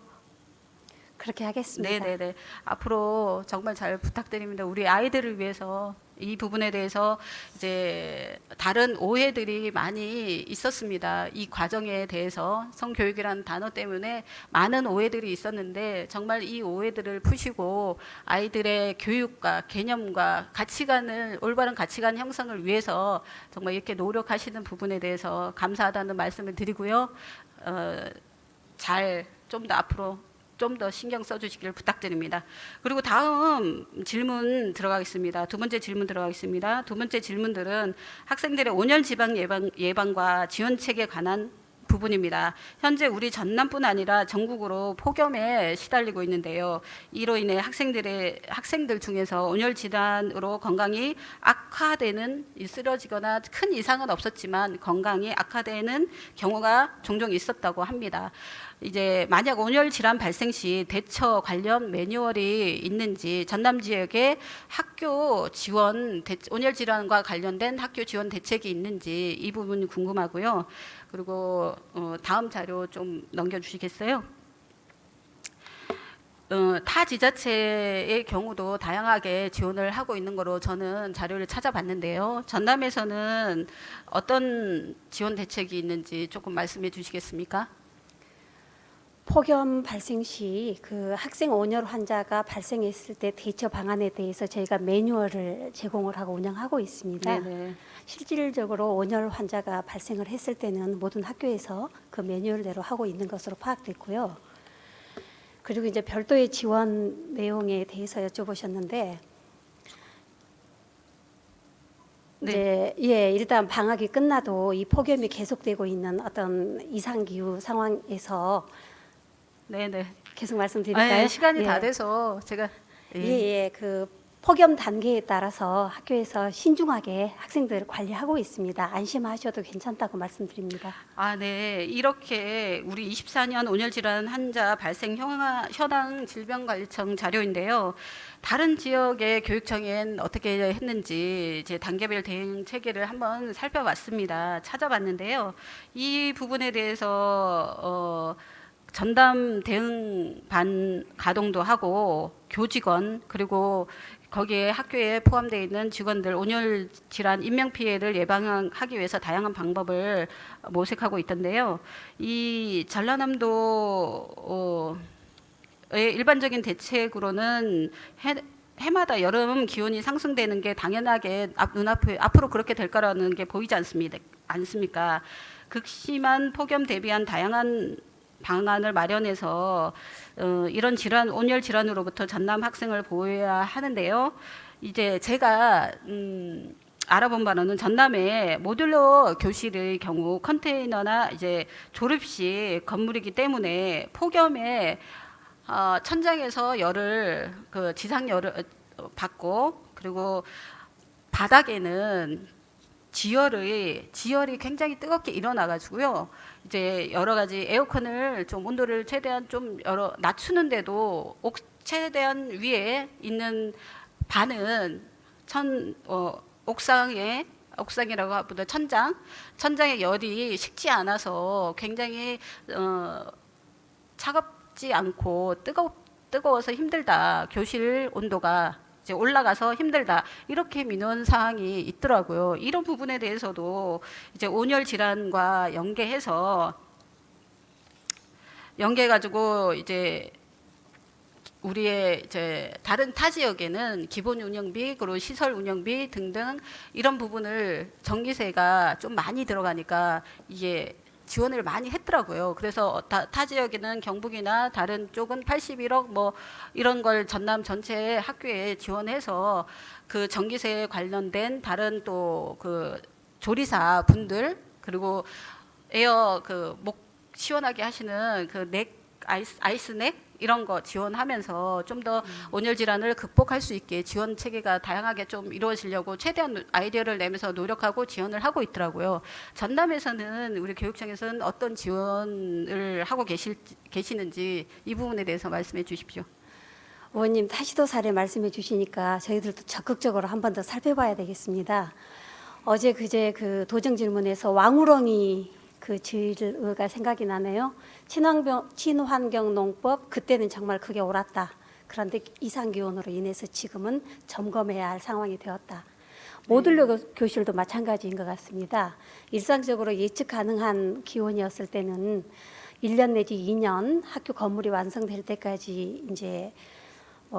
그렇게 하겠습니다. 네네네. 앞으로 정말 잘 부탁드립니다. 우리 아이들을 위해서 이 부분에 대해서 이제 다른 오해들이 많이 있었습니다. 이 과정에 대해서 성교육이라는 단어 때문에 많은 오해들이 있었는데 정말 이 오해들을 푸시고 아이들의 교육과 개념과 올바른 가치관 형성을 위해서 정말 이렇게 노력하시는 부분에 대해서 감사하다는 말씀을 드리고요. 좀 더 앞으로 좀 더 신경 써주시기를 부탁드립니다. 그리고 다음 질문 들어가겠습니다. 두 번째 질문 들어가겠습니다. 두 번째 질문들은 학생들의 온열 지방 예방과 지원책에 관한 부분입니다. 현재 우리 전남뿐 아니라 전국으로 폭염에 시달리고 있는데요. 이로 인해 학생들 중에서 온열 질환으로 건강이 악화되는, 쓰러지거나 큰 이상은 없었지만 건강이 악화되는 경우가 종종 있었다고 합니다. 이제 만약 온열 질환 발생 시 대처 관련 매뉴얼이 있는지, 전남 지역에 학교 지원, 온열 질환과 관련된 학교 지원 대책이 있는지 이 부분이 궁금하고요. 그리고 다음 자료 좀 넘겨주시겠어요? 타 지자체의 경우도 다양하게 지원을 하고 있는 거로 저는 자료를 찾아봤는데요. 전남에서는 어떤 지원 대책이 있는지 조금 말씀해 주시겠습니까? 폭염 발생 시 그 학생 온열 환자가 발생했을 때 대처 방안에 대해서 저희가 매뉴얼을 제공을 하고 운영하고 있습니다. 네네. 실질적으로 온열 환자가 발생을 했을 때는 모든 학교에서 그 매뉴얼대로 하고 있는 것으로 파악됐고요. 그리고 이제 별도의 지원 내용에 대해서 여쭤보셨는데, 이제 일단 방학이 끝나도 이 폭염이 계속되고 있는 어떤 이상 기후 상황에서 네네. 계속 말씀드릴까요? 네, 시간이 다 돼서 제가 그 폭염 단계에 따라서 학교에서 신중하게 학생들을 관리하고 있습니다. 안심하셔도 괜찮다고 말씀드립니다. 네. 이렇게 우리 24년 온열 질환 환자 발생 현황 질병관리청 자료인데요. 다른 지역의 교육청엔 어떻게 했는지 이제 단계별 대응 체계를 한번 살펴봤습니다. 찾아봤는데요. 이 부분에 대해서 전담 대응반 가동도 하고 교직원, 그리고 거기에 학교에 포함되어 있는 직원들 온열 질환 인명 피해를 예방하기 위해서 다양한 방법을 모색하고 있던데요. 이 전라남도의 일반적인 대책으로는 해마다 여름 기온이 상승되는 게 당연하게 눈앞에 앞으로 그렇게 될 거라는 게 보이지 않습니까? 극심한 폭염 대비한 다양한 방안을 마련해서 이런 질환, 온열 질환으로부터 전남 학생을 보호해야 하는데요. 이제 제가 알아본 바로는 전남의 모듈러 교실의 경우 컨테이너나 이제 졸업식 건물이기 때문에 폭염에 천장에서 열을 지상 열을 받고, 그리고 바닥에는 지열이 굉장히 뜨겁게 일어나가지고요. 이제 여러 가지 에어컨을 좀 온도를 최대한 좀 낮추는데도 최대한 위에 있는 반은 옥상이라고 하보다 천장의 열이 식지 않아서 굉장히 차갑지 않고 뜨거워서 힘들다. 교실 온도가 이제 올라가서 힘들다, 이렇게 민원 사항이 있더라고요. 이런 부분에 대해서도 이제 온열 질환과 연계해가지고 이제 우리의 이제 다른 타 지역에는 기본 운영비, 그리고 시설 운영비 등등 이런 부분을 전기세가 좀 많이 들어가니까 이게 지원을 많이 했더라고요. 그래서 타 지역에는 경북이나 다른 쪽은 81억 뭐 이런 걸 전남 전체 학교에 지원해서 그 전기세에 관련된 다른 또 그 조리사 분들, 그리고 에어 목 시원하게 하시는 아이스넥 이런 거 지원하면서 좀 더 온열 질환을 극복할 수 있게 지원 체계가 다양하게 좀 이루어지려고 최대한 아이디어를 내면서 노력하고 지원을 하고 있더라고요. 전남에서는 우리 교육청에서는 어떤 지원을 하고 계시는지 이 부분에 대해서 말씀해 주십시오. 의원님 타시도 사례 말씀해 주시니까 저희들도 적극적으로 한 번 더 살펴봐야 되겠습니다. 어제 그제 그 도정 질문에서 왕우렁이 그 질의가 생각이 나네요. 친환경농법 그때는 정말 크게 옳았다. 그런데 이상기온으로 인해서 지금은 점검해야 할 상황이 되었다. 모듈러 교실도 마찬가지인 것 같습니다. 일상적으로 예측 가능한 기온이었을 때는 1년 내지 2년 학교 건물이 완성될 때까지 이제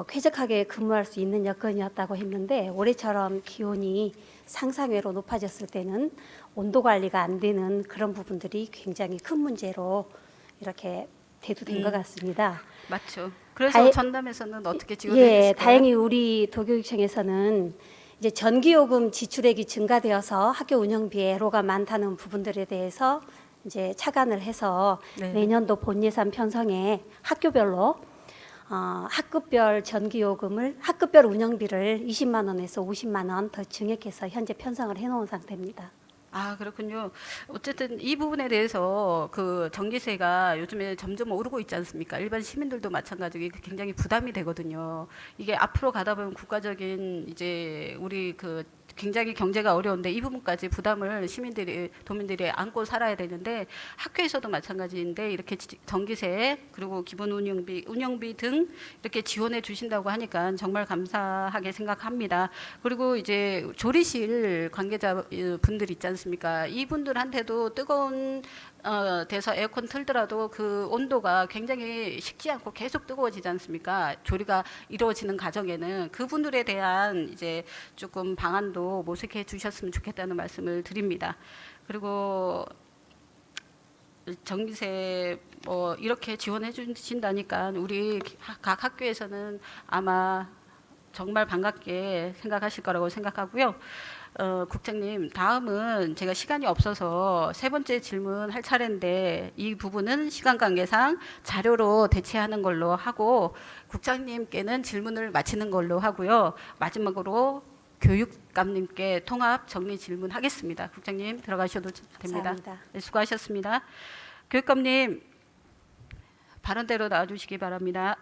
쾌적하게 근무할 수 있는 여건이었다고 했는데, 올해처럼 기온이 상상외로 높아졌을 때는 온도 관리가 안 되는 그런 부분들이 굉장히 큰 문제로 이렇게 대두된 것 같습니다. 맞죠. 그래서 전남에서는 어떻게 지원해 주실까요? 다행히 우리 도교육청에서는 이제 전기요금 지출액이 증가되어서 학교 운영비에 애로가 많다는 부분들에 대해서 이제 차관을 해서 네. 내년도 본 예산 편성에 학교별로 학급별 전기요금을 학급별 운영비를 20만 원에서 50만 원 더 증액해서 현재 편성을 해놓은 상태입니다. 아, 그렇군요. 어쨌든 이 부분에 대해서 그 전기세가 요즘에 점점 오르고 있지 않습니까? 일반 시민들도 마찬가지고 이게 굉장히 부담이 되거든요. 이게 앞으로 가다 보면 국가적인 이제 우리 그 굉장히 경제가 어려운데 이 부분까지 부담을 시민들이 도민들이 안고 살아야 되는데 학교에서도 마찬가지인데 이렇게 전기세 그리고 기본 운영비 등 이렇게 지원해 주신다고 하니까 정말 감사하게 생각합니다. 그리고 이제 조리실 관계자 분들 있지 않습니까? 이분들한테도 뜨거운 돼서 에어컨 틀더라도 그 온도가 굉장히 식지 않고 계속 뜨거워지지 않습니까? 조리가 이루어지는 과정에는 그분들에 대한 이제 조금 방안도 모색해 주셨으면 좋겠다는 말씀을 드립니다. 그리고 전기세 뭐 이렇게 지원해 주신다니까 우리 각 학교에서는 아마 정말 반갑게 생각하실 거라고 생각하고요. 국장님, 다음은 제가 시간이 없어서 세 번째 질문 할 차례인데 이 부분은 시간 관계상 자료로 대체하는 걸로 하고 국장님께는 질문을 마치는 걸로 하고요. 마지막으로 교육감님께 통합 정리 질문하겠습니다. 국장님 들어가셔도 됩니다. 감사합니다. 네, 수고하셨습니다. 교육감님 발언대로 나와주시기 바랍니다.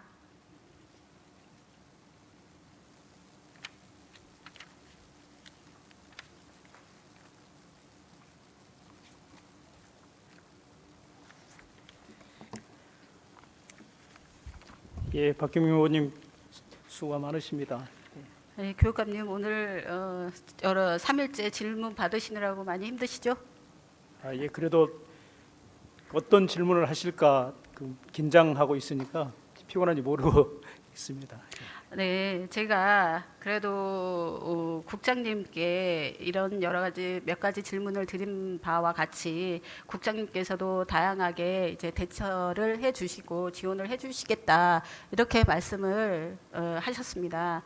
예, 박경민 의원님 수고가 많으십니다. 네, 교육감님 오늘 여러 3일째 질문 받으시느라고 많이 힘드시죠? 예, 그래도 어떤 질문을 하실까 긴장하고 있으니까 피곤한지 모르고 있습니다. 네, 제가 그래도 국장님께 이런 여러 가지 몇 가지 질문을 드린 바와 같이 국장님께서도 다양하게 이제 대처를 해주시고 지원을 해주시겠다 이렇게 말씀을 하셨습니다.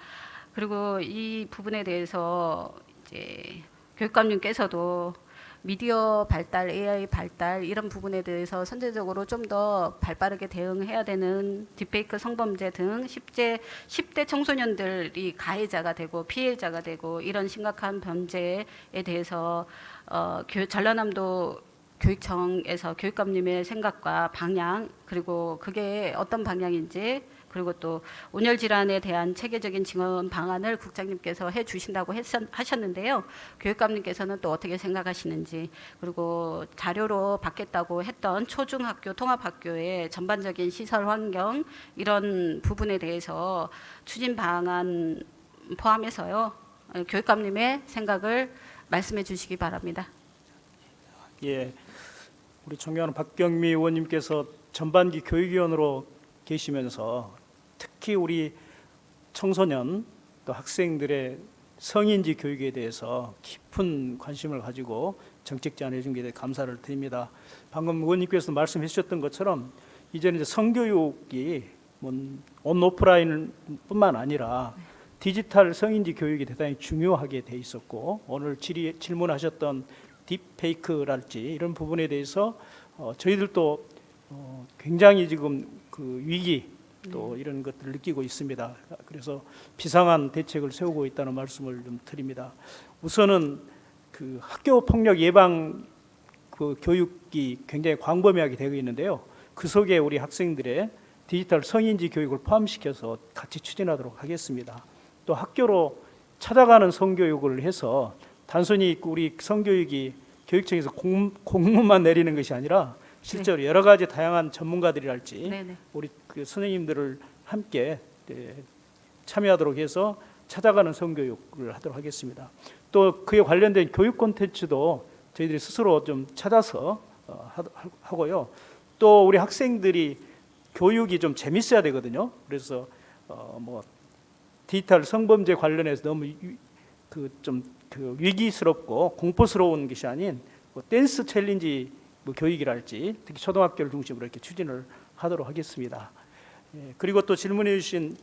그리고 이 부분에 대해서 이제 교육감님께서도 미디어 발달, AI 발달 이런 부분에 대해서 선제적으로 좀 더 발빠르게 대응해야 되는 딥페이크 성범죄 등 10대 청소년들이 가해자가 되고 피해자가 되고 이런 심각한 범죄에 대해서 전라남도 교육청에서 교육감님의 생각과 방향 그리고 그게 어떤 방향인지 그리고 또 온열 질환에 대한 체계적인 지원 방안을 국장님께서 해 주신다고 하셨는데요. 교육감님께서는 또 어떻게 생각하시는지 그리고 자료로 받겠다고 했던 초중학교 통합학교의 전반적인 시설 환경 이런 부분에 대해서 추진 방안 포함해서요. 교육감님의 생각을 말씀해 주시기 바랍니다. 예, 우리 존경하는 박경미 의원님께서 전반기 교육위원으로 계시면서 특히 우리 청소년 또 학생들의 성인지 교육에 대해서 깊은 관심을 가지고 정책 제안해 준 게 대해 감사를 드립니다. 방금 의원님께서 말씀해 주셨던 것처럼 이제는 이제 성교육이 온오프라인뿐만 아니라 디지털 성인지 교육이 대단히 중요하게 돼 있었고 오늘 질문하셨던 딥페이크랄지 이런 부분에 대해서 저희들도 굉장히 지금 그 위기 또 이런 것들을 느끼고 있습니다. 그래서 비상한 대책을 세우고 있다는 말씀을 좀 드립니다. 우선은 그 학교 폭력 예방 그 교육이 굉장히 광범위하게 되고 있는데요. 그 속에 우리 학생들의 디지털 성인지 교육을 포함시켜서 같이 추진하도록 하겠습니다. 또 학교로 찾아가는 성교육을 해서 단순히 우리 성교육이 교육청에서 공문만 내리는 것이 아니라 실제로 여러 가지 다양한 전문가들이랄지 네네. 우리 그 선생님들을 함께 참여하도록 해서 찾아가는 성교육을 하도록 하겠습니다. 또 그에 관련된 교육 콘텐츠도 저희들이 스스로 좀 찾아서 하고요. 또 우리 학생들이 교육이 좀 재밌어야 되거든요. 그래서 뭐 디지털 성범죄 관련해서 너무 그 위기스럽고 공포스러운 것이 아닌 뭐 댄스 챌린지 뭐 교육이랄지 특히 초등학교를 중심으로 이렇게 추진을 하도록 하겠습니다. 예, 그리고 또 질문해 주신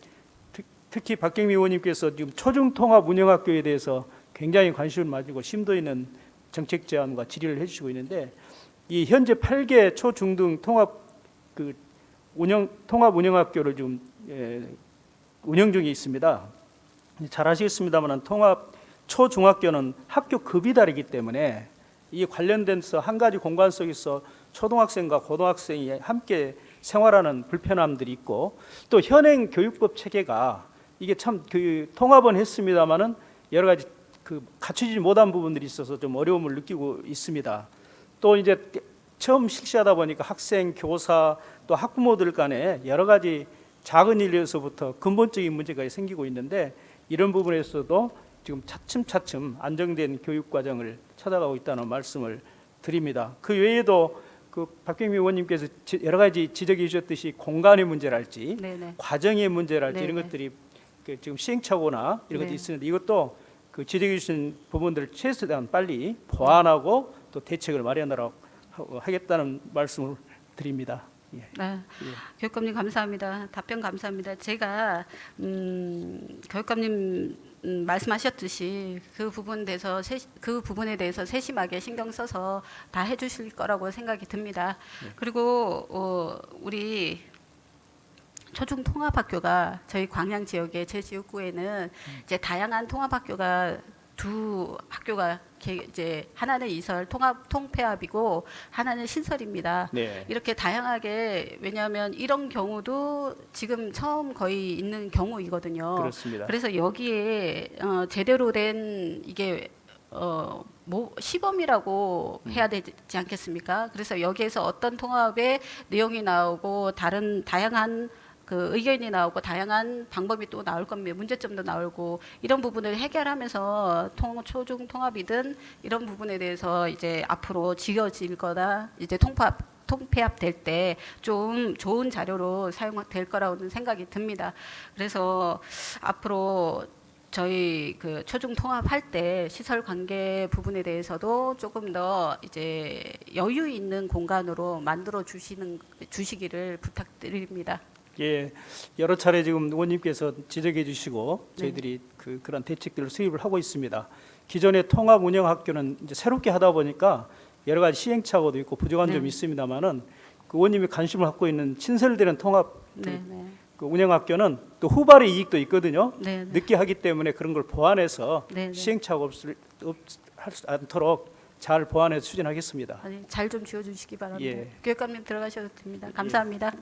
특히 박경미 의원님께서 지금 초중통합 운영학교에 대해서 굉장히 관심을 가지고 심도 있는 정책 제안과 질의를 해주시고 있는데 이 현재 8개 초중등 통합 운영학교를 지금 운영 중에 있습니다. 잘 아시겠습니다만 통합 초중학교는 학교 급이 다르기 때문에 이 관련돼서 한 가지 공간 속에서 초등학생과 고등학생이 함께 생활하는 불편함들이 있고, 또 현행 교육법 체계가 이게 참 통합은 했습니다마는 여러 가지 갖추지 못한 부분들이 있어서 좀 어려움을 느끼고 있습니다. 또 이제 처음 실시하다 보니까 학생, 교사, 또 학부모들 간에 여러 가지 작은 일에서부터 근본적인 문제가 생기고 있는데, 이런 부분에서도 지금 차츰차츰 안정된 교육 과정을 찾아가고 있다는 말씀을 드립니다. 그 외에도 박경미 의원님께서 여러 가지 지적해 주셨듯이 공간의 문제랄지 네네. 과정의 문제랄지 네네. 이런 것들이 지금 시행착오나 이런 것들이 있었는데, 이것도 지적해 주신 부분들을 최대한 빨리 보완하고 또 대책을 마련하라고 하겠다는 말씀을 드립니다. 예. 네. 교육감님 감사합니다. 답변 감사합니다. 제가 교육감님 말씀하셨듯이 그 부분에 대해서 세심하게 신경 써서 다 해주실 거라고 생각이 듭니다. 그리고 우리 초중 통합학교가 저희 광양 지역의 제 지역구에는 이제 다양한 통합학교가 두 학교가 이제 하나는 이설 통폐합이고 하나는 신설입니다. 네. 이렇게 다양하게, 왜냐하면 이런 경우도 지금 처음 거의 있는 경우이거든요. 그렇습니다. 그래서 여기에 제대로 된 이게 시범이라고 해야 되지 않겠습니까? 그래서 여기에서 어떤 통합의 내용이 나오고 다양한 의견이 나오고 다양한 방법이 또 나올 겁니다. 문제점도 나오고 이런 부분을 해결하면서 초중 통합이든 이런 부분에 대해서 이제 앞으로 지어질 거다, 이제 통폐합 될 때 좀 좋은 자료로 사용될 거라고는 생각이 듭니다. 그래서 앞으로 저희 초중 통합할 때 시설 관계 부분에 대해서도 조금 더 이제 여유 있는 공간으로 만들어 주시기를 부탁드립니다. 예, 여러 차례 지금 의원님께서 지적해 주시고 저희들이 그런 대책들을 수립을 하고 있습니다. 기존의 통합 운영 학교는 이제 새롭게 하다 보니까 여러 가지 시행착오도 있고 부족한 점이 있습니다만은 의원님이 관심을 갖고 있는 신설되는 통합 운영 학교는 또 후발의 이익도 있거든요. 늦게 하기 때문에 그런 걸 보완해서 시행착오 않도록 잘 보완해서 추진하겠습니다. 잘 좀 지어주시기 바랍니다. 예. 교육감님 들어가셔도 됩니다. 감사합니다.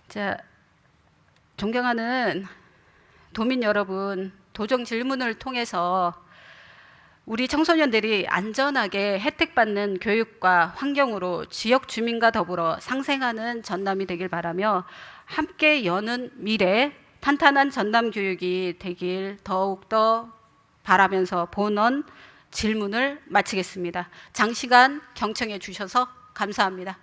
자, 존경하는 도민 여러분, 도정 질문을 통해서 우리 청소년들이 안전하게 혜택받는 교육과 환경으로 지역 주민과 더불어 상생하는 전남이 되길 바라며, 함께 여는 미래 탄탄한 전남 교육이 되길 더욱더 바라면서 본원 질문을 마치겠습니다. 장시간 경청해 주셔서 감사합니다.